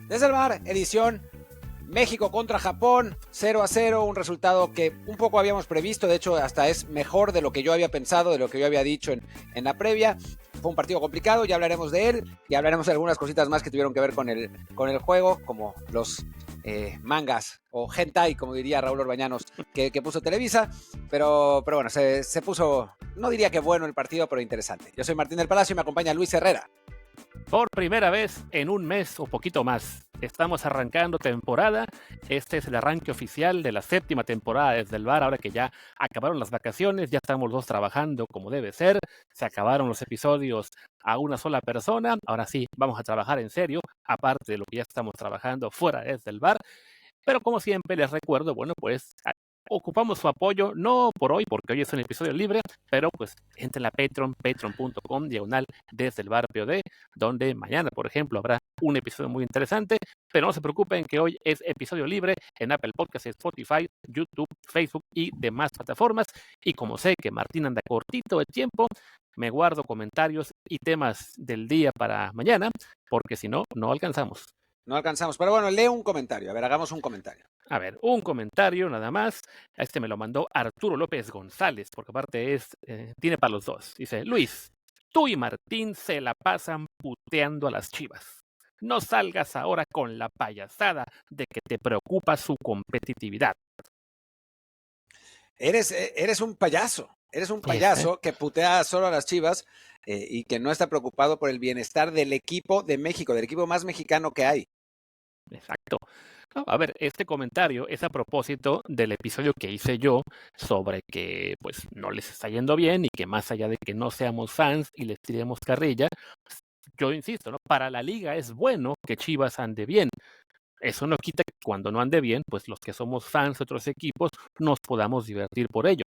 Desde el bar, edición México contra Japón, 0-0, un resultado que un poco habíamos previsto, de hecho hasta es mejor de lo que yo había pensado, de lo que yo había dicho en la previa. Fue un partido complicado, ya hablaremos de él, y hablaremos de algunas cositas más que tuvieron que ver con el juego, como los mangas, o hentai, como diría Raúl Orbañanos, que puso Televisa, pero bueno, se puso, no diría que bueno el partido, pero interesante. Yo soy Martín del Palacio y me acompaña Luis Herrera. Por primera vez en un mes o poquito más, estamos arrancando temporada. Este es el arranque oficial de la 7ª temporada desde el bar. Ahora que ya acabaron las vacaciones, ya estamos los dos trabajando como debe ser. Se acabaron los episodios a una sola persona. Ahora sí, vamos a trabajar en serio, aparte de lo que ya estamos trabajando fuera desde el bar. Pero como siempre les recuerdo, bueno, pues ocupamos su apoyo, no por hoy, porque hoy es un episodio libre, pero pues entren a Patreon, patreon.com/, desde el bar POD, donde mañana, por ejemplo, habrá un episodio muy interesante, pero no se preocupen que hoy es episodio libre en Apple Podcasts, Spotify, YouTube, Facebook y demás plataformas. Y como sé que Martín anda cortito de tiempo, me guardo comentarios y temas del día para mañana, porque si no, no alcanzamos. No alcanzamos, pero bueno, lee un comentario. A ver, hagamos un comentario. A ver, un comentario nada más. Este me lo mandó Arturo López González, porque aparte tiene para los dos. Dice: Luis, tú y Martín se la pasan puteando a las Chivas. No salgas ahora con la payasada de que te preocupa su competitividad. Eres un payaso. Eres un payaso que putea solo a las Chivas y que no está preocupado por el bienestar del equipo de México, del equipo más mexicano que hay. Exacto. No, a ver, este comentario es a propósito del episodio que hice yo sobre que pues no les está yendo bien y que más allá de que no seamos fans y les tiremos carrilla, pues, yo insisto, ¿no? Para la liga es bueno que Chivas ande bien. Eso no quita que cuando no ande bien, pues los que somos fans de otros equipos nos podamos divertir por ello.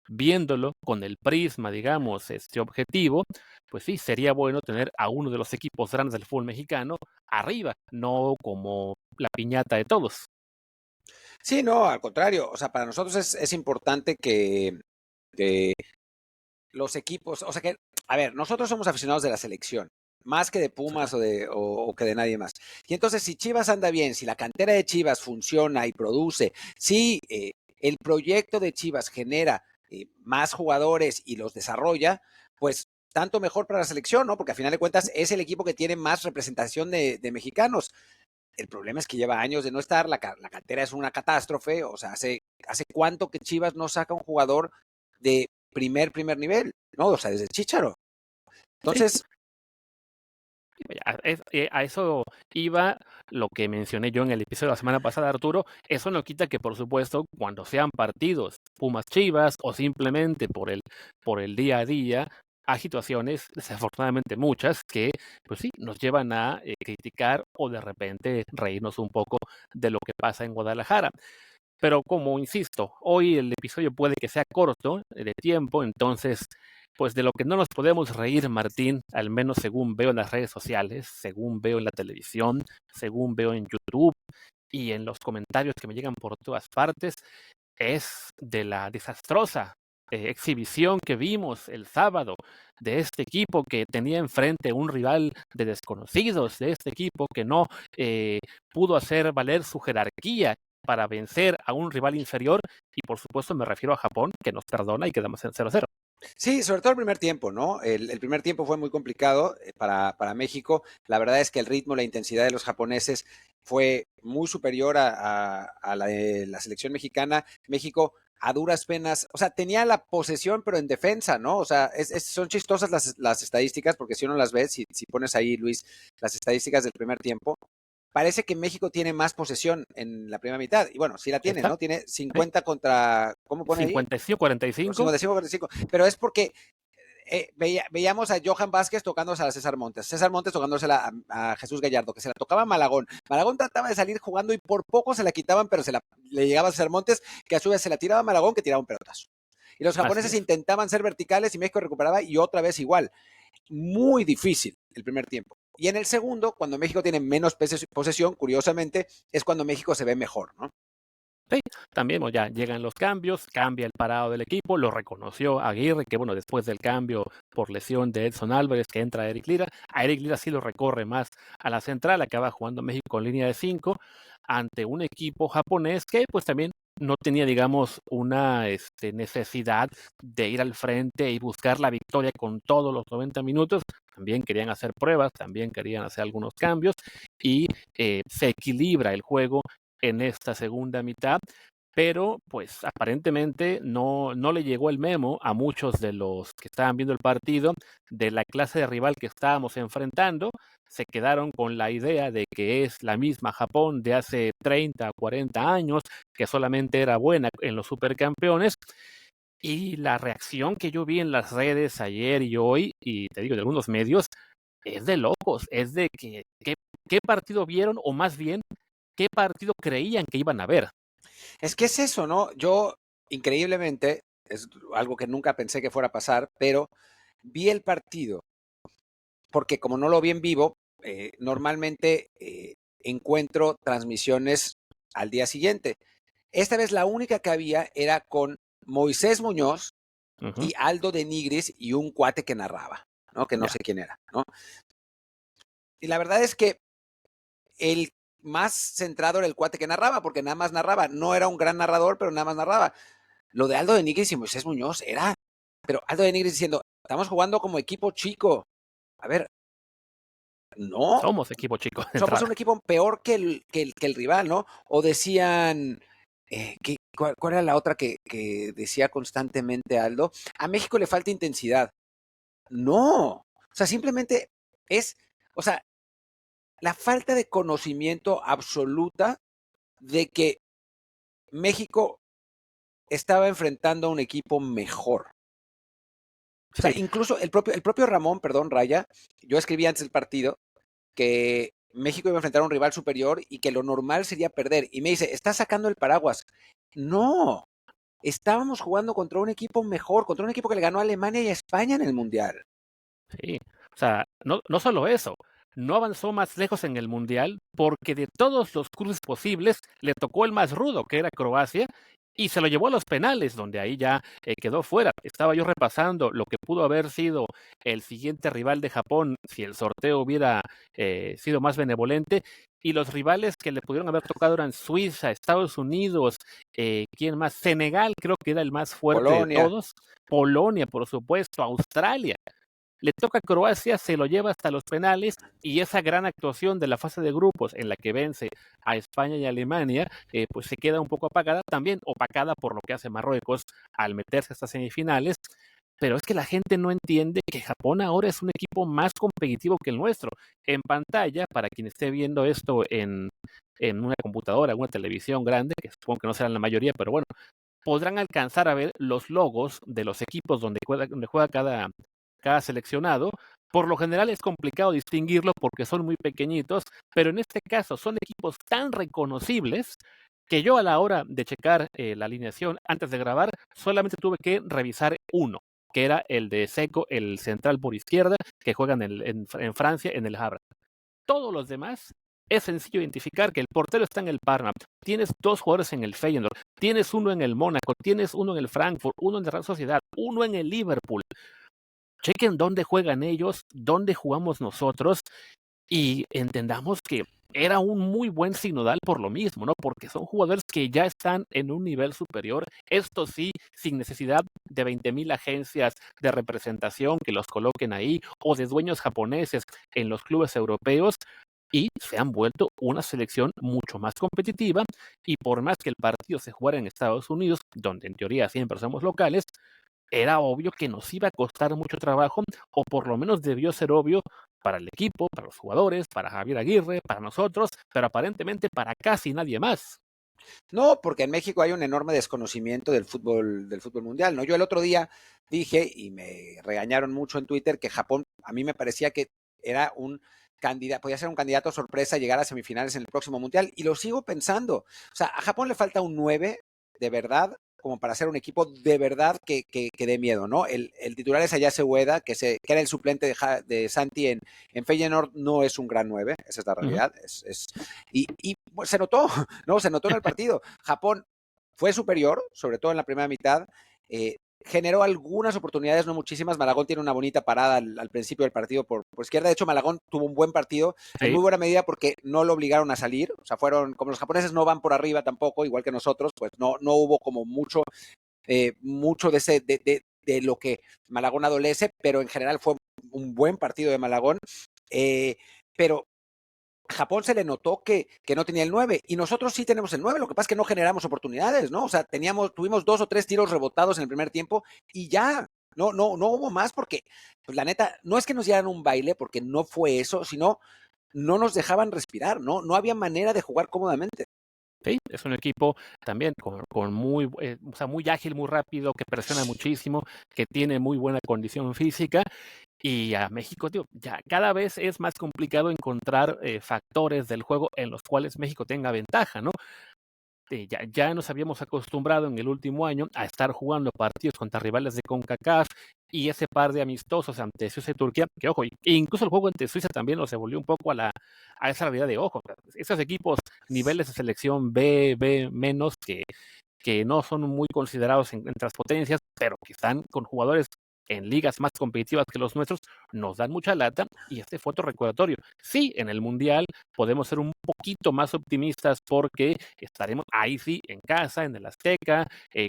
Viéndolo con el prisma, digamos, objetivo, pues sí, sería bueno tener a uno de los equipos grandes del fútbol mexicano arriba, no como la piñata de todos. Sí, no, al contrario. O sea, para nosotros es importante que los equipos, o sea que, a ver, nosotros somos aficionados de la selección, más que de Pumas o que de nadie más. Y entonces, si Chivas anda bien, si la cantera de Chivas funciona y produce, si el proyecto de Chivas genera más jugadores y los desarrolla, pues tanto mejor para la selección, ¿no? Porque a final de cuentas es el equipo que tiene más representación de mexicanos. El problema es que lleva años de no estar, la cantera es una catástrofe, o sea, hace cuánto que Chivas no saca un jugador de primer nivel, ¿no? O sea, desde Chícharo. Entonces, a eso iba lo que mencioné yo en el episodio de la semana pasada, Arturo. Eso no quita que, por supuesto, cuando sean partidos Pumas Chivas o simplemente por el día a día, hay situaciones, desafortunadamente muchas, que pues sí, nos llevan a criticar o de repente reírnos un poco de lo que pasa en Guadalajara. Pero como insisto, hoy el episodio puede que sea corto de tiempo, entonces, pues de lo que no nos podemos reír, Martín, al menos según veo en las redes sociales, según veo en la televisión, según veo en YouTube y en los comentarios que me llegan por todas partes, es de la desastrosa exhibición que vimos el sábado de este equipo que tenía enfrente un rival de desconocidos, de este equipo que no pudo hacer valer su jerarquía para vencer a un rival inferior, y por supuesto me refiero a Japón, que nos perdona y quedamos en 0-0. sí, sobre todo el primer tiempo, ¿no? El primer tiempo fue muy complicado para México. La verdad es que el ritmo, la intensidad de los japoneses fue muy superior a la de la selección mexicana. México a duras penas, o sea, tenía la posesión, pero en defensa, ¿no? O sea, son chistosas las estadísticas, porque si uno las ve, si pones ahí, Luis, las estadísticas del primer tiempo, parece que México tiene más posesión en la primera mitad. Y bueno, sí la tiene, ¿no? Tiene 50 contra, ¿cómo pone ahí? 55-45. 55-45. Pero es porque veíamos a Johan Vázquez tocándose a César Montes, César Montes tocándosela a Jesús Gallardo, que se la tocaba a Malagón. Malagón trataba de salir jugando y por poco se la quitaban, pero le llegaba a César Montes, que a su vez se la tiraba a Malagón, que tiraba un pelotazo. Y los japoneses intentaban ser verticales y México recuperaba y otra vez igual. Muy difícil el primer tiempo. Y en el segundo, cuando México tiene menos posesión, curiosamente, es cuando México se ve mejor, ¿no? Sí, también bueno, ya llegan los cambios, cambia el parado del equipo, lo reconoció Aguirre, que bueno, después del cambio por lesión de Edson Álvarez, que entra Eric Lira, a Eric Lira sí lo recorre más a la central, acaba jugando México en línea de 5, ante un equipo japonés que pues también no tenía, digamos, una necesidad de ir al frente y buscar la victoria con todos los 90 minutos, también querían hacer pruebas, también querían hacer algunos cambios, y se equilibra el juego en esta segunda mitad, pero pues aparentemente no le llegó el memo a muchos de los que estaban viendo el partido de la clase de rival que estábamos enfrentando. Se quedaron con la idea de que es la misma Japón de hace 30 o 40 años, que solamente era buena en los supercampeones. Y la reacción que yo vi en las redes ayer y hoy, y te digo, de algunos medios, es de locos, es de que qué partido vieron, o más bien, qué partido creían que iban a ver. Es que es eso, ¿no? Yo, increíblemente, es algo que nunca pensé que fuera a pasar, pero vi el partido, porque como no lo vi en vivo, normalmente encuentro transmisiones al día siguiente. Esta vez la única que había era con Moisés Muñoz Ujú, y Aldo de Nigris y un cuate que narraba, ¿no? Que no ya, sé quién era, ¿no? Y la verdad es que el más centrado era el cuate que narraba, porque nada más narraba. No era un gran narrador, pero nada más narraba. Lo de Aldo de Nigris y Moisés Muñoz era, pero Aldo de Nigris diciendo, estamos jugando como equipo chico. A ver, no, somos equipo chico de somos un entrada. equipo peor que el rival, ¿no? O decían, ¿cuál era la otra que decía constantemente Aldo? A México le falta intensidad. No, o sea, simplemente es, o sea, la falta de conocimiento absoluta de que México estaba enfrentando a un equipo mejor. O sea, Sí, incluso el propio Ramón, perdón, Raya, yo escribí antes del partido que México iba a enfrentar a un rival superior y que lo normal sería perder. Y me dice, ¿estás sacando el paraguas? No, estábamos jugando contra un equipo mejor, contra un equipo que le ganó a Alemania y a España en el Mundial. sí. O sea, no solo eso, no avanzó más lejos en el Mundial porque de todos los cruces posibles le tocó el más rudo, que era Croacia, y se lo llevó a los penales, donde ahí ya quedó fuera. Estaba yo repasando lo que pudo haber sido el siguiente rival de Japón si el sorteo hubiera sido más benevolente, y los rivales que le pudieron haber tocado eran Suiza, Estados Unidos, ¿quién más? Senegal creo que era el más fuerte de Polonia, todos, Polonia, por supuesto, Australia. Le toca a Croacia, se lo lleva hasta los penales, y esa gran actuación de la fase de grupos en la que vence a España y Alemania, pues se queda un poco apagada, también opacada por lo que hace Marruecos al meterse a estas semifinales. Pero es que la gente no entiende que Japón ahora es un equipo más competitivo que el nuestro. En pantalla, para quien esté viendo esto en una computadora, una televisión grande, que supongo que no serán la mayoría, pero bueno, podrán alcanzar a ver los logos de los equipos donde juega cada seleccionado. Por lo general es complicado distinguirlo porque son muy pequeñitos, pero en este caso son equipos tan reconocibles que yo a la hora de checar la alineación antes de grabar solamente tuve que revisar uno, que era el de Seco, el central por izquierda, que juegan en Francia en el Havre. Todos los demás es sencillo identificar que el portero está en el Parma, tienes dos jugadores en el Feyenoord, tienes uno en el Mónaco, tienes uno en el Frankfurt, uno en la Real Sociedad, uno en el Liverpool. Chequen dónde juegan ellos, dónde jugamos nosotros, y entendamos que era un muy buen sinodal por lo mismo, ¿no? Porque son jugadores que ya están en un nivel superior, esto sí, sin necesidad de 20,000 agencias de representación que los coloquen ahí, o de dueños japoneses en los clubes europeos, y se han vuelto una selección mucho más competitiva. Y por más que el partido se jugara en Estados Unidos, donde en teoría siempre somos locales, era obvio que nos iba a costar mucho trabajo, o por lo menos debió ser obvio para el equipo, para los jugadores, para Javier Aguirre, para nosotros, pero aparentemente para casi nadie más. no, porque en México hay un enorme desconocimiento del fútbol mundial, ¿no? Yo el otro día dije, y me regañaron mucho en Twitter, que Japón, a mí me parecía que era un candidato, podía ser un candidato sorpresa a llegar a semifinales en el próximo mundial, y lo sigo pensando. O sea, a Japón le falta un 9 de verdad, como para ser un equipo de verdad que dé miedo, ¿no? El titular es Ayase Ueda, que era el suplente de Santi en Feyenoord, no es un gran 9, esa es la Ujú. realidad. Y pues, se notó, ¿no? Se notó en el partido. Japón fue superior, sobre todo en la primera mitad. Generó algunas oportunidades, no muchísimas. Malagón tiene una bonita parada al principio del partido por izquierda. De hecho, Malagón tuvo un buen partido, Sí. en muy buena medida porque no lo obligaron a salir. O sea, fueron, como los japoneses no van por arriba tampoco, igual que nosotros, pues no hubo como mucho de lo que Malagón adolece, pero en general fue un buen partido de Malagón. Pero Japón se le notó que no tenía el 9 y nosotros sí tenemos el 9, lo que pasa es que no generamos oportunidades, ¿no? O sea, tuvimos 2 o 3 tiros rebotados en el primer tiempo y ya, no hubo más porque, pues la neta, no es que nos dieran un baile porque no fue eso, sino no nos dejaban respirar, no había manera de jugar cómodamente. Sí, es un equipo también con muy, o sea, muy ágil, muy rápido, que presiona muchísimo, que tiene muy buena condición física. Y a México, tío, ya cada vez es más complicado encontrar factores del juego en los cuales México tenga ventaja, ¿no? Ya nos habíamos acostumbrado en el último año a estar jugando partidos contra rivales de CONCACAF y ese par de amistosos ante Suiza y Turquía, que ojo, incluso el juego ante Suiza también nos evolvió un poco a esa realidad de ojo. Esos equipos, niveles de selección B menos, que no son muy considerados entre las potencias, pero que están con jugadores en ligas más competitivas que los nuestros, nos dan mucha lata y este fue otro recordatorio. Sí, en el Mundial podemos ser un poquito más optimistas porque estaremos ahí sí en casa, en el Azteca,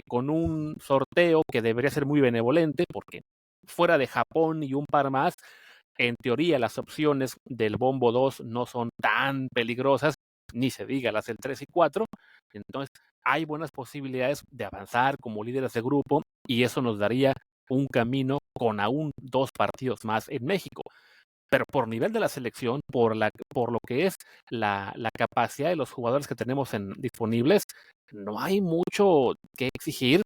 con un sorteo que debería ser muy benevolente porque fuera de Japón y un par más, en teoría las opciones del bombo 2 no son tan peligrosas, ni se diga las del 3 y 4, entonces hay buenas posibilidades de avanzar como líderes de grupo y eso nos daría un camino con aún 2 partidos más en México. Pero por nivel de la selección, por lo que es la capacidad de los jugadores que tenemos disponibles, no hay mucho que exigir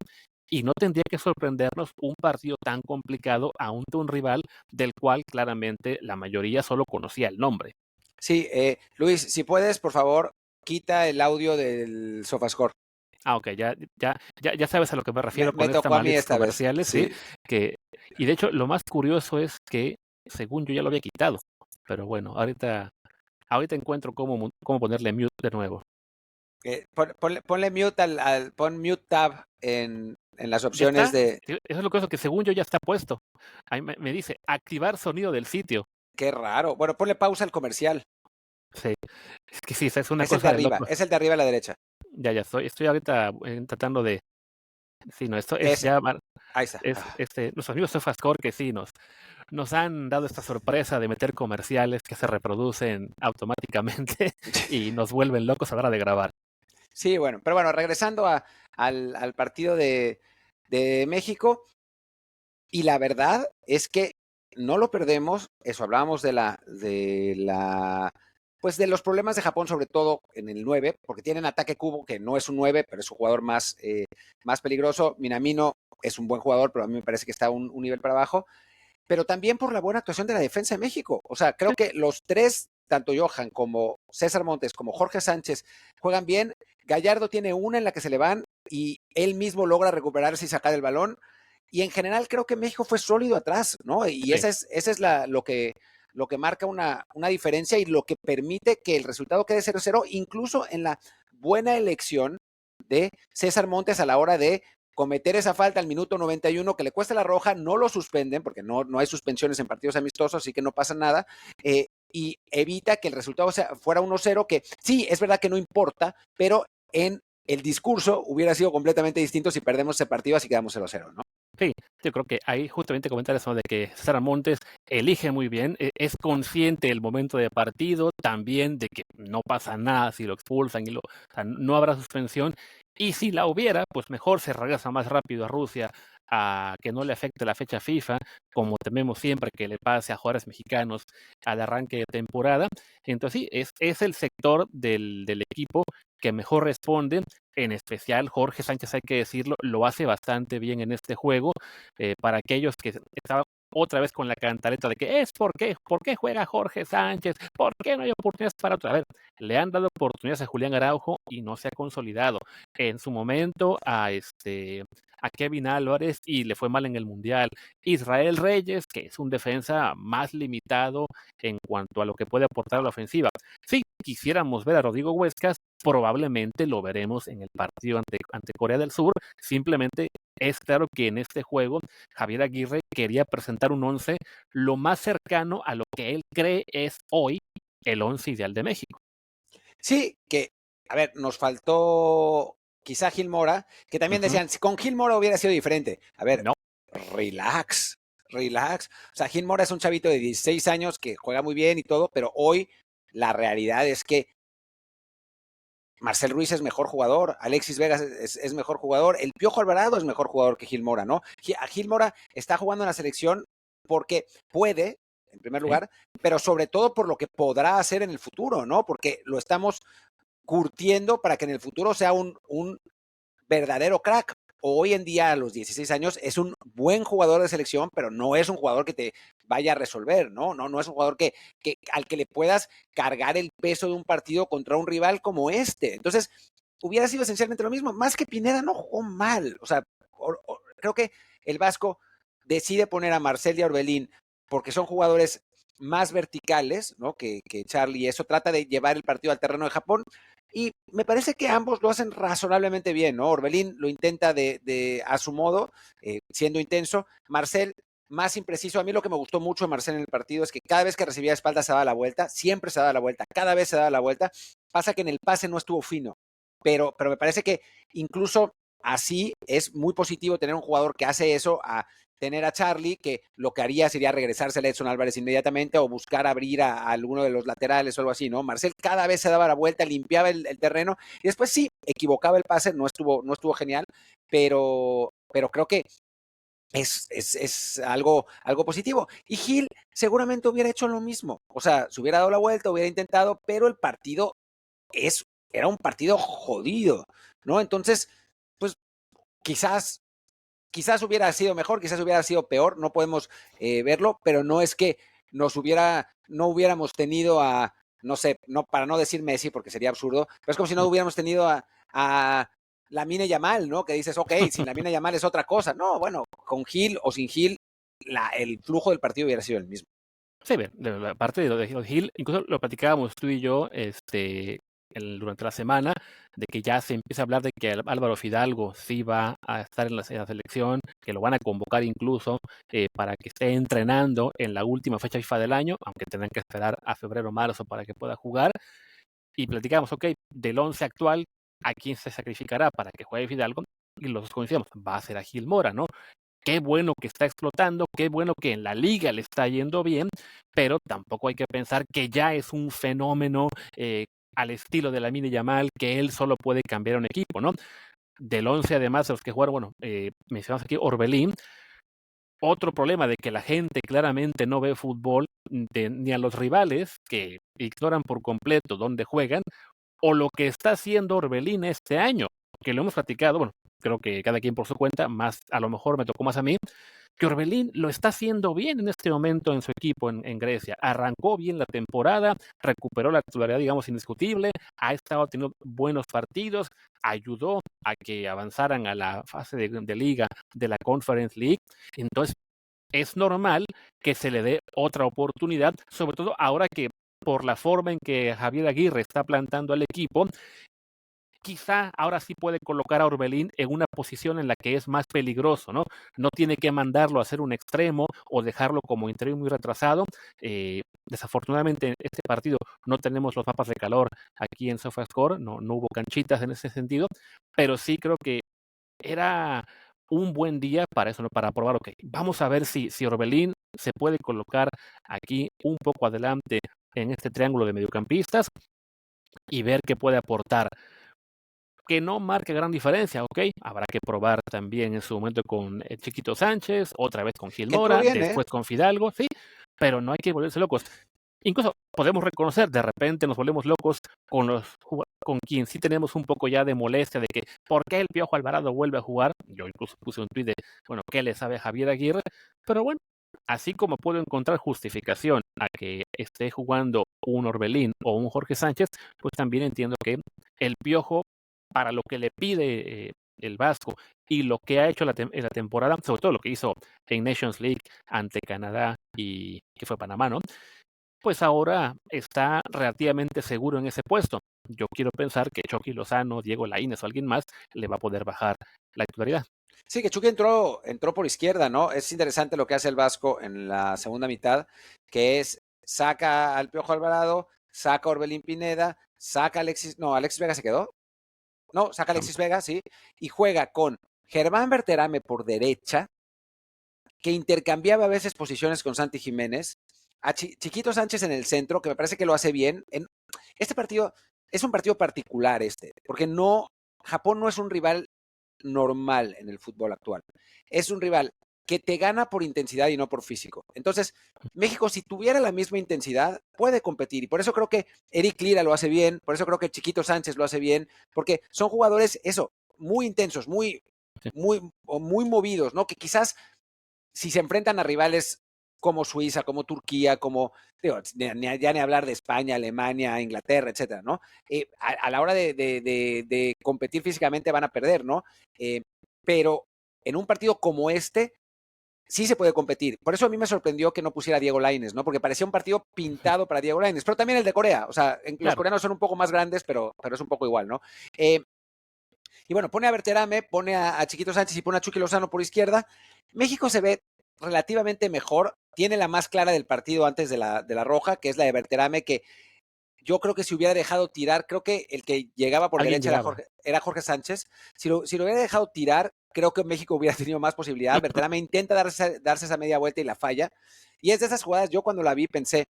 y no tendría que sorprendernos un partido tan complicado ante un rival del cual claramente la mayoría solo conocía el nombre. Sí, Luis, si puedes, por favor, quita el audio del SofaScore. Ok, ya sabes a lo que me refiero Me con estas tocó a mí malditas esta vez, comerciales, ¿sí? sí. Y de hecho, lo más curioso es que, según yo, ya lo había quitado. Pero bueno, ahorita encuentro cómo ponerle mute de nuevo. Ponle mute pon mute tab en las Ya opciones está. de. Eso es lo que según yo ya está puesto. Ahí me dice activar sonido del sitio. Qué raro. Bueno, ponle pausa al comercial. Sí. Es que sí, es una Es el de cosa de arriba, loco. es el de arriba a la derecha. Ya estoy ahorita tratando de. Sí, no, esto es Ese, ya. ahí está. Es los amigos de Sofascore que sí nos han dado esta sorpresa de meter comerciales que se reproducen automáticamente y nos vuelven locos a la hora de grabar. Sí, bueno, pero bueno, regresando al partido de México, y la verdad es que no lo perdemos, eso hablábamos pues de los problemas de Japón, sobre todo en el 9, porque tienen ataque Kubo, que no es un 9, pero es un jugador más peligroso. Minamino es un buen jugador, pero a mí me parece que está un nivel para abajo, pero también por la buena actuación de la defensa de México. O sea, creo que los tres, tanto Johan como César Montes, como Jorge Sánchez, juegan bien. Gallardo tiene una en la que se le van y él mismo logra recuperarse y sacar el balón. Y en general creo que México fue sólido atrás, ¿no? Y Sí. esa es lo que marca una diferencia y lo que permite que el resultado quede 0-0, incluso en la buena elección de César Montes a la hora de cometer esa falta al minuto 91 que le cuesta la roja, no lo suspenden porque no hay suspensiones en partidos amistosos, así que no pasa nada, y evita que el resultado fuera 1-0, que sí, es verdad que no importa, pero en el discurso hubiera sido completamente distinto si perdemos ese partido, así quedamos 0-0, ¿no? Sí, yo creo que ahí justamente comentar eso de que César Montes elige muy bien, es consciente del momento de partido, también de que no pasa nada si lo expulsan o sea, no habrá suspensión, y si la hubiera, pues mejor se regresa más rápido a Rusia a que no le afecte la fecha FIFA, como tememos siempre que le pase a jugadores mexicanos al arranque de temporada. Entonces sí, es el sector del equipo que mejor responde. En especial Jorge Sánchez, hay que decirlo, lo hace bastante bien en este juego. Para aquellos que estaban otra vez con la cantaleta de que ¿por qué juega Jorge Sánchez? ¿Por qué no hay oportunidades para otra? A ver, le han dado oportunidades a Julián Araujo y no se ha consolidado. En su momento a Kevin Álvarez y le fue mal en el Mundial. Israel Reyes, que es un defensa más limitado en cuanto a lo que puede aportar a la ofensiva. Sí, quisiéramos ver a Rodrigo Huescas, probablemente lo veremos en el partido ante Corea del Sur. Simplemente es claro que en este juego Javier Aguirre quería presentar un 11 lo más cercano a lo que él cree es hoy el 11 ideal de México. Sí, que, a ver, nos faltó quizá Gil Mora, que también decían, si con Gil Mora hubiera sido diferente. A ver, No, relax, relax. O sea, Gil Mora es un chavito de 16 años que juega muy bien y todo, pero hoy la realidad es que Marcel Ruiz es mejor jugador, Alexis Vega es mejor jugador, el Piojo Alvarado es mejor jugador que Gil Mora, ¿no? A Gil Mora está jugando en la selección porque puede, en primer sí, lugar, pero sobre todo por lo que podrá hacer en el futuro, ¿no? Porque lo estamos curtiendo para que en el futuro sea un verdadero crack. Hoy en día, a los 16 años, es un buen jugador de selección, pero no es un jugador que te vaya a resolver, ¿no? No es un jugador al que le puedas cargar el peso de un partido contra un rival como este. Entonces, hubiera sido esencialmente lo mismo. Más que Pineda no jugó mal. O sea, creo que el Vasco decide poner a Marcel y a Orbelín porque son jugadores más verticales, ¿no? Que Charlie, y eso trata de llevar el partido al terreno de Japón. Y me parece que ambos lo hacen razonablemente bien, ¿no? Orbelín lo intenta a su modo, siendo intenso. Marcel, más impreciso. A mí lo que me gustó mucho de Marcel en el partido es que cada vez que recibía espalda se daba la vuelta, siempre se daba la vuelta, cada vez se daba la vuelta. Pasa que en el pase no estuvo fino, pero me parece que incluso así es muy positivo tener un jugador que hace eso a tener a Charlie, que lo que haría sería regresarse a Edson Álvarez inmediatamente o buscar abrir a alguno de los laterales o algo así, ¿no? Marcel cada vez se daba la vuelta, limpiaba el terreno y después sí, equivocaba el pase, no estuvo genial, pero creo que es algo positivo. Y Gil seguramente hubiera hecho lo mismo, o sea, se hubiera dado la vuelta, hubiera intentado, pero el partido es, era un partido jodido, ¿no? Entonces, pues quizás hubiera sido mejor, quizás hubiera sido peor, no podemos verlo, pero no es que no hubiéramos tenido no sé, no, para no decir Messi, porque sería absurdo, pero es como si no hubiéramos tenido a Lamine Yamal, ¿no? Que dices, ok, sin Lamine Yamal es otra cosa. No, bueno, con Gil o sin Gil, el flujo del partido hubiera sido el mismo. sí, bien, de la parte de lo de Gil, incluso lo platicábamos tú y yo, durante la semana, de que ya se empieza a hablar de que Álvaro Fidalgo sí va a estar en la selección, que lo van a convocar incluso para que esté entrenando en la última fecha FIFA del año, aunque tendrán que esperar a febrero o marzo para que pueda jugar. Y platicamos, ok, del 11 actual, ¿a quién se sacrificará para que juegue Fidalgo? Y los dos coincidimos, va a ser a Gil Mora, ¿no? Qué bueno que está explotando, qué bueno que en la liga le está yendo bien, pero tampoco hay que pensar que ya es un fenómeno al estilo de Lamine Yamal, que él solo puede cambiar un equipo, ¿no? Del 11 además de los que jugaron, bueno, mencionamos aquí Orbelín, otro problema de que la gente claramente no ve fútbol ni a los rivales, que ignoran por completo dónde juegan, o lo que está haciendo Orbelín este año, que lo hemos platicado, bueno, creo que cada quien por su cuenta, más a lo mejor me tocó más a mí, que Orbelín lo está haciendo bien en este momento en su equipo en Grecia. Arrancó bien la temporada, recuperó la titularidad, digamos, indiscutible, ha estado teniendo buenos partidos, ayudó a que avanzaran a la fase de liga de la Conference League. Entonces, es normal que se le dé otra oportunidad, sobre todo ahora que por la forma en que Javier Aguirre está plantando al equipo, quizá ahora sí puede colocar a Orbelín en una posición en la que es más peligroso, ¿no? No tiene que mandarlo a hacer un extremo o dejarlo como interior muy retrasado. Desafortunadamente, en este partido no tenemos los mapas de calor aquí en SofaScore, no hubo canchitas en ese sentido, pero sí creo que era un buen día para eso, ¿no? Para probar, ok, vamos a ver si Orbelín se puede colocar aquí un poco adelante en este triángulo de mediocampistas y ver qué puede aportar. Que no marque gran diferencia, ok, habrá que probar también en su momento con Chiquito Sánchez, otra vez con Gil Que entró Mora, bien, ¿eh? después con Fidalgo, sí, pero no hay que volverse locos. Incluso podemos reconocer, de repente nos volvemos locos con quien sí tenemos un poco ya de molestia de que ¿por qué el Piojo Alvarado vuelve a jugar? Yo incluso puse un tuit de, bueno, ¿qué le sabe Javier Aguirre? Pero bueno, así como puedo encontrar justificación a que esté jugando un Orbelín o un Jorge Sánchez, pues también entiendo que el Piojo, para lo que le pide el Vasco y lo que ha hecho en la temporada, sobre todo lo que hizo en Nations League ante Canadá y que fue Panamá, ¿no? pues ahora está relativamente seguro en ese puesto. Yo quiero pensar que Chucky Lozano, Diego Lainez o alguien más le va a poder bajar la titularidad. Sí, que Chucky entró por izquierda, ¿no? Es interesante lo que hace el Vasco en la segunda mitad, que es saca al Piojo Alvarado, saca a Orbelín Pineda, saca a Alexis, no, Alexis Vega se quedó. No, saca a Am- Alexis Vega, sí, y juega con Germán Berterame por derecha, que intercambiaba a veces posiciones con Santi Jiménez, a Chiquito Sánchez en el centro, que me parece que lo hace bien. Este partido es un partido particular, porque Japón no es un rival normal en el fútbol actual. Es un rival que te gana por intensidad y no por físico. Entonces, México, si tuviera la misma intensidad, puede competir. Y por eso creo que Eric Lira lo hace bien, por eso creo que Chiquito Sánchez lo hace bien, porque son jugadores, eso, muy intensos, sí. muy movidos, ¿no? Que quizás si se enfrentan a rivales como Suiza, como Turquía, como, digo, ya ni hablar de España, Alemania, Inglaterra, etcétera, ¿no? A la hora de competir físicamente van a perder, ¿no? Pero en un partido como este, sí se puede competir. Por eso a mí me sorprendió que no pusiera a Diego Lainez, ¿no? Porque parecía un partido pintado para Diego Lainez, pero también el de Corea. O sea, los Claro, coreanos son un poco más grandes, pero es un poco igual, ¿no? Y bueno, pone a Berterame, pone a Chiquito Sánchez y pone a Chucky Lozano por izquierda. México se ve relativamente mejor. Tiene la más clara del partido antes de la roja, que es la de Berterame, que yo creo que si hubiera dejado tirar, creo que el que llegaba por alguien derecha era llegaba. Jorge Sánchez. Si lo hubiera dejado tirar, creo que México hubiera tenido más posibilidad. Berterame intenta darse esa media vuelta y la falla. Y es de esas jugadas, yo cuando la vi pensé,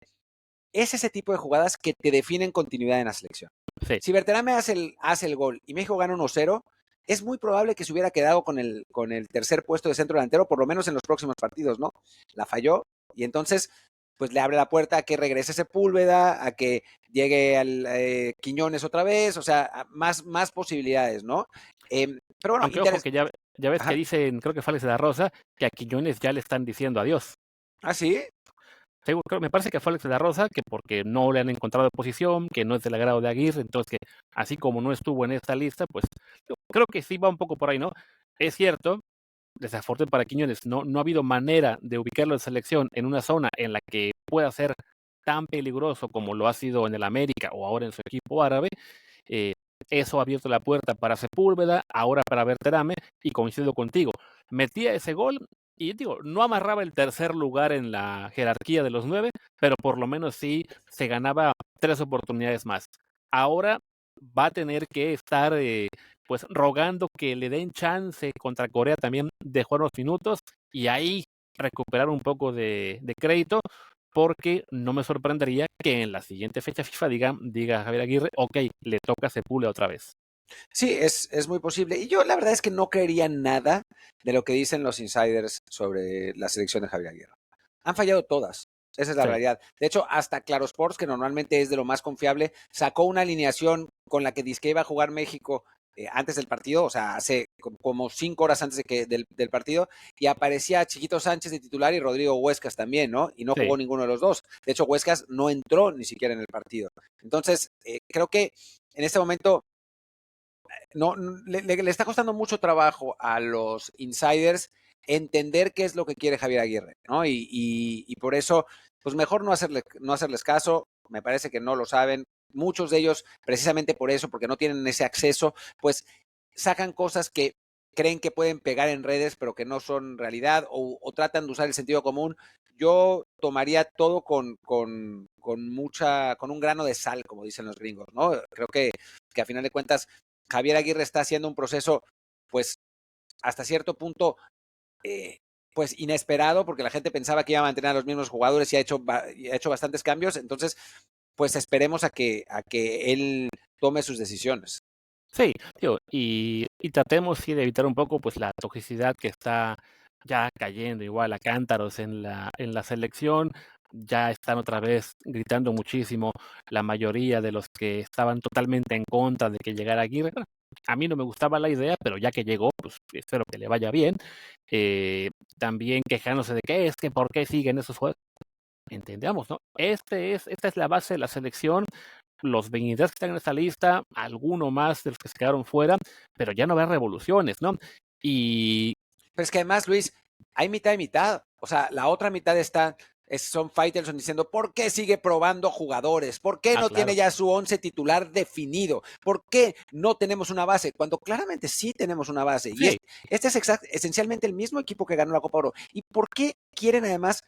es ese tipo de jugadas que te definen continuidad en la selección. Sí. Si Berterame hace el gol y México gana 1-0, es muy probable que se hubiera quedado con el tercer puesto de centro delantero, por lo menos en los próximos partidos, ¿no? La falló y entonces pues le abre la puerta a que regrese Sepúlveda, a que llegue al Quiñones otra vez, o sea, más posibilidades, ¿no? Pero bueno, Aunque ojo que ya ves que Ajá. dicen, creo que fue Alex de la Rosa, que a Quiñones ya le están diciendo adiós. ¿Ah, sí? Me parece que fue Alex de la Rosa, que porque no le han encontrado posición, que no es del agrado de Aguirre, entonces que así como no estuvo en esta lista, pues yo creo que sí va un poco por ahí, ¿no? Es cierto, desafortunadamente para Quiñones, no ha habido manera de ubicarlo en selección en una zona en la que pueda ser tan peligroso como lo ha sido en el América o ahora en su equipo árabe. Eh, Eso ha abierto la puerta para Sepúlveda, ahora para Berterame, y coincido contigo. Metía ese gol y digo, no amarraba el tercer lugar en la jerarquía de los 9, pero por lo menos sí se ganaba 3 oportunidades más. Ahora va a tener que estar pues rogando que le den chance contra Corea también de jugar unos minutos y ahí recuperar un poco de crédito, porque no me sorprendería que en la siguiente fecha FIFA diga Javier Aguirre, ok, le toca Sepúlveda otra vez. Sí, es muy posible. Y yo la verdad es que no creería nada de lo que dicen los insiders sobre la selección de Javier Aguirre. Han fallado todas. Esa es la Sí, realidad. De hecho, hasta Claro Sports, que normalmente es de lo más confiable, sacó una alineación con la que dice que iba a jugar México antes del partido, o sea, hace como 5 horas antes del partido, y aparecía Chiquito Sánchez de titular y Rodrigo Huescas también, ¿no? Y no sí. jugó ninguno de los dos. De hecho, Huescas no entró ni siquiera en el partido. Entonces, creo que en este momento no, le está costando mucho trabajo a los insiders entender qué es lo que quiere Javier Aguirre, ¿no? Y por eso, pues mejor no hacerles caso, me parece que no lo saben. Muchos de ellos, precisamente por eso, porque no tienen ese acceso, pues sacan cosas que creen que pueden pegar en redes, pero que no son realidad, o tratan de usar el sentido común. Yo tomaría todo con un grano de sal, como dicen los gringos, ¿no? Creo que a final de cuentas Javier Aguirre está haciendo un proceso, pues, hasta cierto punto, eh, pues, inesperado, porque la gente pensaba que iba a mantener a los mismos jugadores y ha hecho bastantes cambios. Entonces, pues, esperemos a que él tome sus decisiones. Sí, digo, y tratemos sí de evitar un poco pues la toxicidad que está ya cayendo igual a cántaros en la selección. Ya están otra vez gritando muchísimo la mayoría de los que estaban totalmente en contra de que llegara Aguirre. Bueno, a mí no me gustaba la idea, pero ya que llegó, pues espero que le vaya bien. También quejándose de que es que por qué siguen esos juegos. Entendamos, ¿no? Esta es la base de la selección, los 23 que están en esta lista, alguno más de los que se quedaron fuera, pero ya no habrá revoluciones, ¿no? Y Pero es que además, Luis, hay mitad y mitad. O sea, la otra mitad está Son Faitelson diciendo, ¿por qué sigue probando jugadores? ¿Por qué no tiene ya su 11 titular definido? ¿Por qué no tenemos una base? Cuando claramente sí tenemos una base. Sí. Y este es esencialmente el mismo equipo que ganó la Copa Oro. ¿Y por qué quieren además,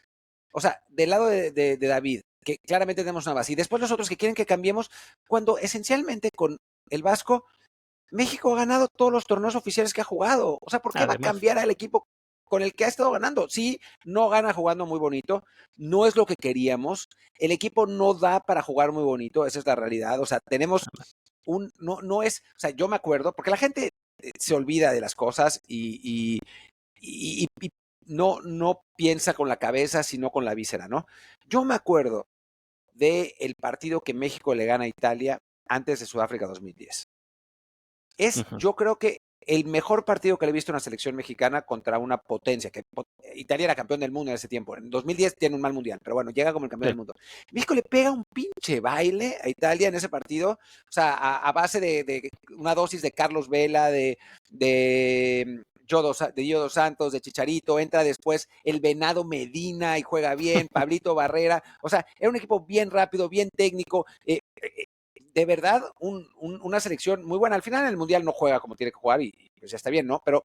o sea, del lado de David, que claramente tenemos una base, y después los otros que quieren que cambiemos, cuando esencialmente con el Vasco, México ha ganado todos los torneos oficiales que ha jugado? O sea, ¿por qué va a cambiar al equipo con el que ha estado ganando? Sí, no gana jugando muy bonito, no es lo que queríamos, el equipo no da para jugar muy bonito, esa es la realidad. O sea, tenemos no es, o sea, yo me acuerdo, porque la gente se olvida de las cosas y no piensa con la cabeza, sino con la víscera, ¿no? Yo me acuerdo del partido que México le gana a Italia antes de Sudáfrica 2010. Yo creo que el mejor partido que le he visto en una selección mexicana contra una potencia, que Italia era campeón del mundo en ese tiempo. En 2010 tiene un mal mundial, pero bueno, llega como el campeón del mundo. México le pega un pinche baile a Italia en ese partido, o sea, a base de una dosis de Carlos Vela, de Yodo Santos, de Chicharito, entra después el Venado Medina y juega bien, Pablito Barrera, o sea, era un equipo bien rápido, bien técnico, de verdad, una selección muy buena. Al final en el Mundial no juega como tiene que jugar y pues ya está bien, ¿no? Pero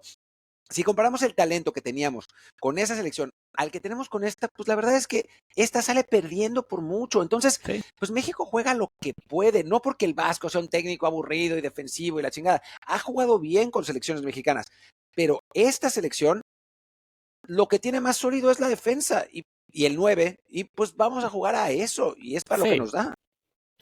si comparamos el talento que teníamos con esa selección al que tenemos con esta, pues la verdad es que esta sale perdiendo por mucho. Entonces, pues México juega lo que puede, no porque el Vasco sea un técnico aburrido y defensivo y la chingada. Ha jugado bien con selecciones mexicanas, pero esta selección lo que tiene más sólido es la defensa y el 9, y pues vamos a jugar a eso, y es para lo que nos da.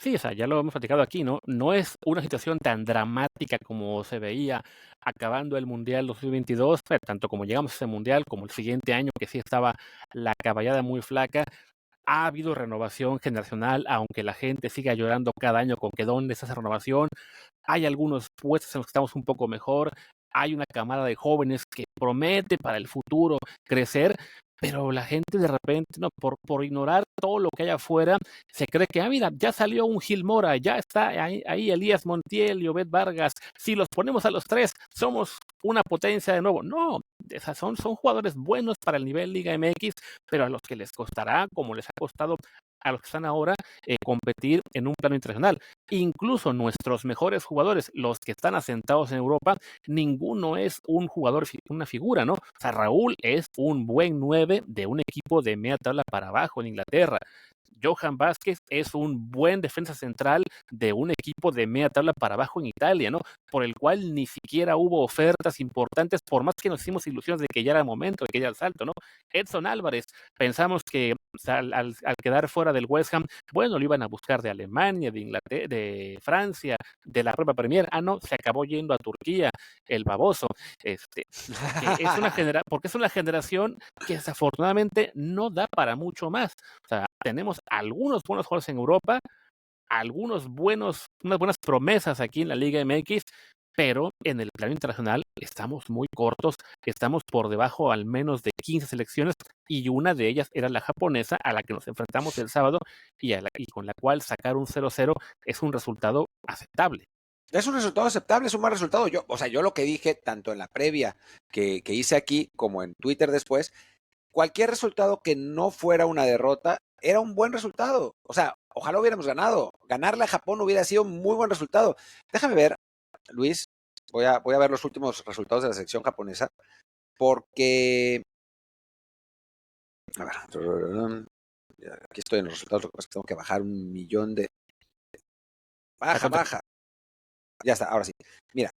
Sí, o sea, ya lo hemos platicado aquí, ¿no? No es una situación tan dramática como se veía acabando el Mundial 2022, tanto como llegamos a ese Mundial, como el siguiente año, que sí estaba la caballada muy flaca. Ha habido renovación generacional, aunque la gente siga llorando cada año con que dónde está esa renovación. Hay algunos puestos en los que estamos un poco mejor. Hay una camada de jóvenes que promete para el futuro crecer, pero la gente de repente, no, por ignorar todo lo que hay afuera, se cree que, mira, ya salió un Gil Mora, ya está ahí Elías Montiel y Obed Vargas. Si los ponemos a los tres, somos una potencia de nuevo. No, esas son jugadores buenos para el nivel Liga MX, pero a los que les costará, como les ha costado a los que están ahora, competir en un plano internacional. Incluso nuestros mejores jugadores, los que están asentados en Europa, ninguno es un jugador, una figura, ¿no? O sea, Raúl es un buen 9 de un equipo de media tabla para abajo en Inglaterra. Johan Vázquez es un buen defensa central de un equipo de media tabla para abajo en Italia, ¿no? Por el cual ni siquiera hubo ofertas importantes, por más que nos hicimos ilusiones de que ya era el momento, de que ya era el salto, ¿no? Edson Álvarez, pensamos que al quedar fuera del West Ham, bueno, lo iban a buscar de Alemania, de Inglaterra, de Francia, de la propia Premier. No, se acabó yendo a Turquía, el baboso. Porque es una generación que desafortunadamente no da para mucho más. O sea, tenemos algunos buenos jugadores en Europa, unas buenas promesas aquí en la Liga MX, pero en el plano internacional estamos muy cortos, estamos por debajo al menos de 15 selecciones y una de ellas era la japonesa a la que nos enfrentamos el sábado y con la cual sacar un 0-0 es un resultado aceptable. Es un resultado aceptable, es un buen resultado. Yo lo que dije, tanto en la previa que hice aquí como en Twitter después, cualquier resultado que no fuera una derrota era un buen resultado. O sea, ojalá hubiéramos ganado. Ganarle a Japón hubiera sido un muy buen resultado. Déjame ver, Luis, voy a ver los últimos resultados de la selección japonesa, porque... A ver, aquí estoy en los resultados, lo que pasa es que tengo que bajar 1,000,000 de... Baja. Ya está, ahora sí. Mira,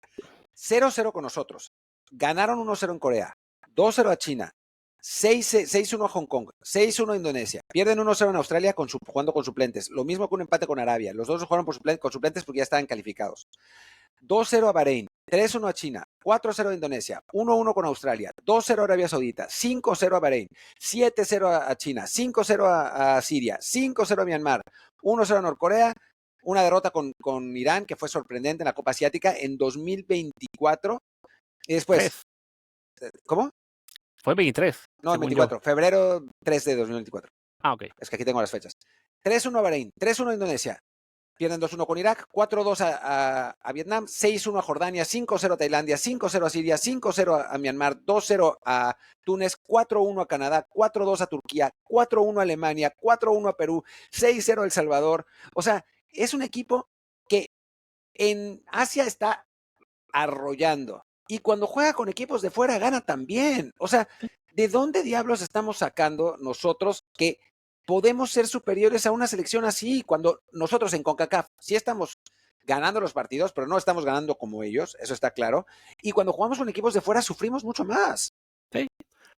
0-0 con nosotros. Ganaron 1-0 en Corea, 2-0 a China, 6-1 a Hong Kong, 6-1 a Indonesia. Pierden 1-0 en Australia jugando con suplentes. Lo mismo que un empate con Arabia. Los dos jugaron con suplentes porque ya estaban calificados. 2-0 a Bahrein, 3-1 a China, 4-0 a Indonesia, 1-1 con Australia, 2-0 a Arabia Saudita, 5-0 a Bahrein, 7-0 a China, 5-0 a Siria, 5-0 a Myanmar, 1-0 a Norcorea, una derrota con Irán, que fue sorprendente en la Copa Asiática en 2024. Y después, ¿cómo? Fue 23. No, 24, febrero 3 de 2024. Ok. Es que aquí tengo las fechas. 3-1 a Bahrein, 3-1 a Indonesia, pierden 2-1 con Irak, 4-2 a Vietnam, 6-1 a Jordania, 5-0 a Tailandia, 5-0 a Siria, 5-0 a Myanmar, 2-0 a Túnez, 4-1 a Canadá, 4-2 a Turquía, 4-1 a Alemania, 4-1 a Perú, 6-0 a El Salvador. O sea, es un equipo que en Asia está arrollando. Y cuando juega con equipos de fuera, gana también. O sea, ¿de dónde diablos estamos sacando nosotros que podemos ser superiores a una selección así? Cuando nosotros en CONCACAF sí estamos ganando los partidos, pero no estamos ganando como ellos, eso está claro. Y cuando jugamos con equipos de fuera, sufrimos mucho más. Sí,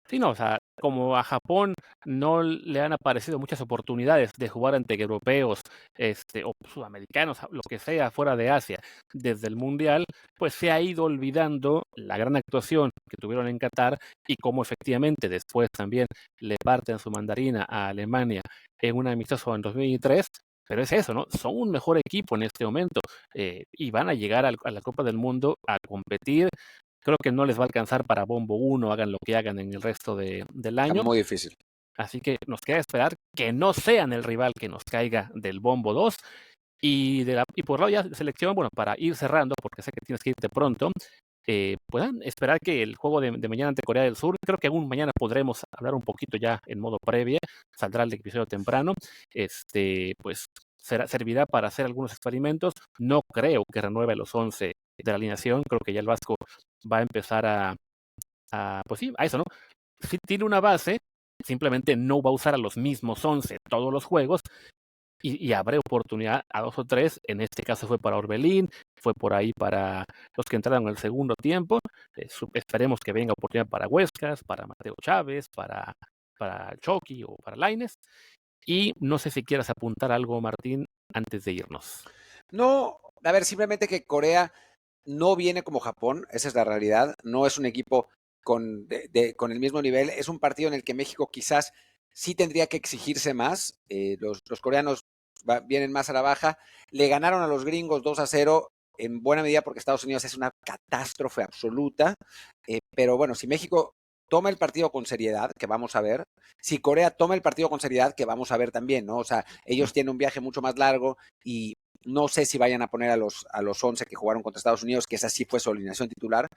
sí, no, o sea, como a Japón no le han aparecido muchas oportunidades de jugar ante europeos, o sudamericanos, lo que sea, fuera de Asia, desde el Mundial, pues se ha ido olvidando la gran actuación que tuvieron en Qatar y cómo efectivamente después también le parten su mandarina a Alemania en un amistoso en 2003. Pero es eso, ¿no? Son un mejor equipo en este momento y van a llegar a la Copa del Mundo a competir. Creo que no les va a alcanzar para Bombo 1, hagan lo que hagan en el resto del Está año. muy difícil. Así que nos queda esperar que no sean el rival que nos caiga del Bombo 2. Y por lado ya de selección, bueno, para ir cerrando, porque sé que tienes que irte pronto, puedan esperar que el juego de mañana ante Corea del Sur, creo que aún mañana podremos hablar un poquito ya en modo previa, saldrá el episodio temprano, pues servirá para hacer algunos experimentos. No creo que renueve los 11 de la alineación, creo que ya el Vasco va a empezar pues sí, a eso, ¿no? Si tiene una base, simplemente no va a usar a los mismos 11 todos los juegos y habrá oportunidad a 2 o 3. En este caso fue para Orbelín, fue por ahí para los que entraron en el segundo tiempo. Esperemos que venga oportunidad para Huescas, para Mateo Chávez, para Chucky o para Lainez. Y no sé si quieras apuntar algo, Martín, antes de irnos. No, a ver, simplemente que Corea no viene como Japón, esa es la realidad. No es un equipo con el mismo nivel. Es un partido en el que México quizás sí tendría que exigirse más. Los coreanos vienen más a la baja. Le ganaron a los gringos 2-0 en buena medida porque Estados Unidos es una catástrofe absoluta. Pero bueno, si México toma el partido con seriedad, que vamos a ver, si Corea toma el partido con seriedad, que vamos a ver también, ¿no? O sea, ellos tienen un viaje mucho más largo y no sé si vayan a poner a los 11 que jugaron contra Estados Unidos, que esa sí fue su alineación titular.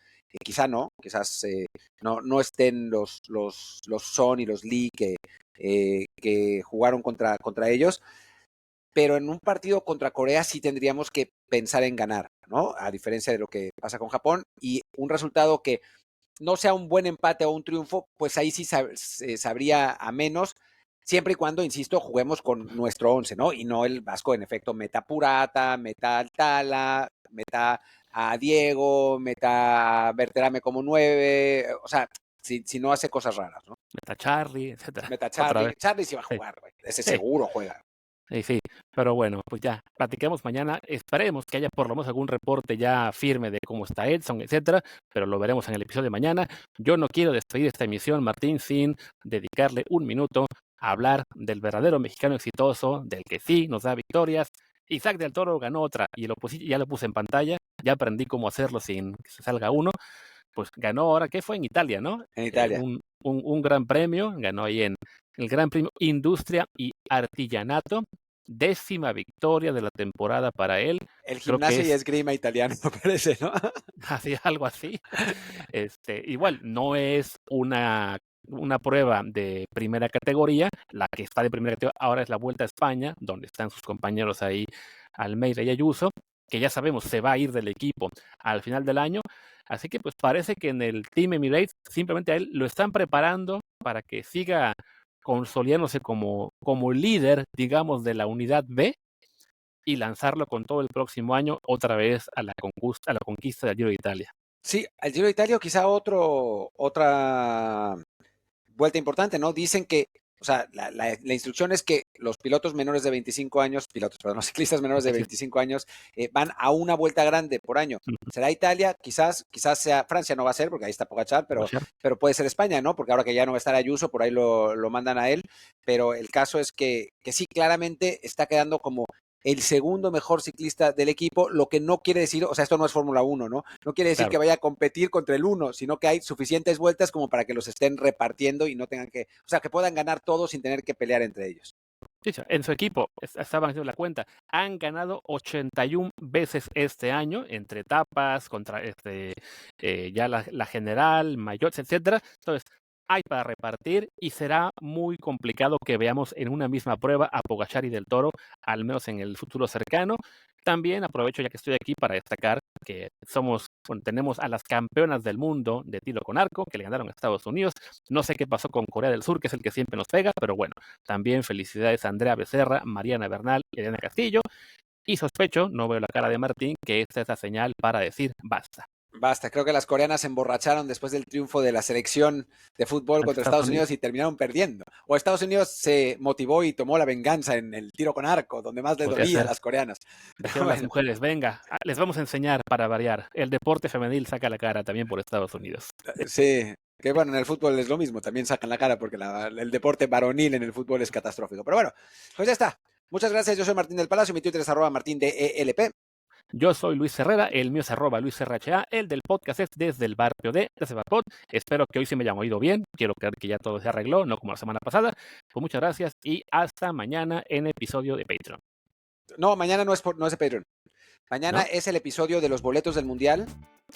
Quizá no, quizás no estén los Son y los Lee que jugaron contra ellos. Pero en un partido contra Corea sí tendríamos que pensar en ganar, ¿no? A diferencia de lo que pasa con Japón. Y un resultado que no sea un buen empate o un triunfo, pues ahí sí sabría a menos, siempre y cuando, insisto, juguemos con nuestro 11, ¿no? Y no el Vasco, en efecto, meta Purata, meta Altala, meta a Diego, meta a Berterame como 9, o sea, si no hace cosas raras, ¿no? Meta Charlie, etcétera. Meta Otra Charlie, vez. Charlie sí va a Sí, jugar, güey. Ese sí. seguro juega. Sí, sí, pero bueno, pues ya, platiquemos mañana. Esperemos que haya por lo menos algún reporte ya firme de cómo está Edson, etcétera, pero lo veremos en el episodio de mañana. Yo no quiero despedir esta emisión, Martín, sin dedicarle un minuto a hablar del verdadero mexicano exitoso, del que sí nos da victorias. Isaac del Toro ganó otra y ya lo puse en pantalla, ya aprendí cómo hacerlo sin que se salga uno. Pues ganó ahora, ¿qué fue? En Italia, ¿no? En Italia. Un gran premio, ganó ahí en el Gran Premio Industria y Artillanato, 10ª victoria de la temporada para él. El Creo que gimnasio y esgrima italiano, me parece, ¿no? así, algo así. Igual, no es una prueba de primera categoría, la que está de primera categoría ahora es la Vuelta a España, donde están sus compañeros ahí, Almeida y Ayuso, que ya sabemos se va a ir del equipo al final del año, así que pues parece que en el Team Emirates simplemente a él lo están preparando para que siga consolidándose como líder, digamos, de la unidad B y lanzarlo con todo el próximo año otra vez a la conquista del Giro de Italia. Sí, al Giro de Italia quizá otra vuelta importante, ¿no? Dicen que, o sea, la instrucción es que los pilotos menores de 25 años, perdón, los ciclistas menores de 25 años van a una vuelta grande por año. Será Italia, quizás sea Francia, no va a ser, porque ahí está Pogacar, pero puede ser España, ¿no? Porque ahora que ya no va a estar Ayuso, por ahí lo mandan a él, pero el caso es que sí, claramente está quedando como el segundo mejor ciclista del equipo, lo que no quiere decir, o sea, esto no es Fórmula 1, ¿no? No quiere decir que vaya a competir contra el 1, sino que hay suficientes vueltas como para que los estén repartiendo y no tengan que, o sea, que puedan ganar todos sin tener que pelear entre ellos. Sí, sí, en su equipo, estaban haciendo la cuenta, han ganado 81 veces este año, entre etapas, contra ya la general, mayor, etcétera. Entonces, hay para repartir y será muy complicado que veamos en una misma prueba a Pogačar y Del Toro, al menos en el futuro cercano. También aprovecho ya que estoy aquí para destacar que tenemos a las campeonas del mundo de tiro con arco, que le ganaron a Estados Unidos. No sé qué pasó con Corea del Sur, que es el que siempre nos pega, pero bueno, también felicidades a Andrea Becerra, Mariana Bernal y Elena Castillo. Y sospecho, no veo la cara de Martín, que esta es la señal para decir basta. Basta, creo que las coreanas se emborracharon después del triunfo de la selección de fútbol contra Estados Unidos y terminaron perdiendo. O Estados Unidos se motivó y tomó la venganza en el tiro con arco, donde más le dolía a las coreanas. Dijeron las mujeres, venga, les vamos a enseñar para variar. El deporte femenil saca la cara también por Estados Unidos. Sí, que bueno, en el fútbol es lo mismo, también sacan la cara porque el deporte varonil en el fútbol es catastrófico. Pero bueno, pues ya está. Muchas gracias, yo soy Martín del Palacio, mi Twitter es @martindelp. Yo soy Luis Herrera, el mío es @LuisRHA, el del podcast es desde el barrio de Sebapod. Espero que hoy sí me hayan oído bien, quiero creer que ya todo se arregló, no como la semana pasada. Pues muchas gracias y hasta mañana en episodio de Patreon. No, mañana no es de Patreon. Mañana es el episodio de los boletos del Mundial.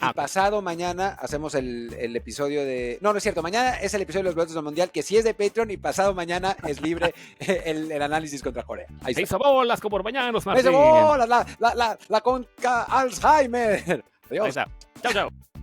Y pasado mañana hacemos el episodio de... No, no es cierto. Mañana es el episodio de los boletos del Mundial, que sí es de Patreon, y pasado mañana es libre el análisis contra Corea. Ahí hizo bolas como mañanos, Martín. ¡Hizo bolas! La conca Alzheimer. Adiós. Ahí está. Chao, chao.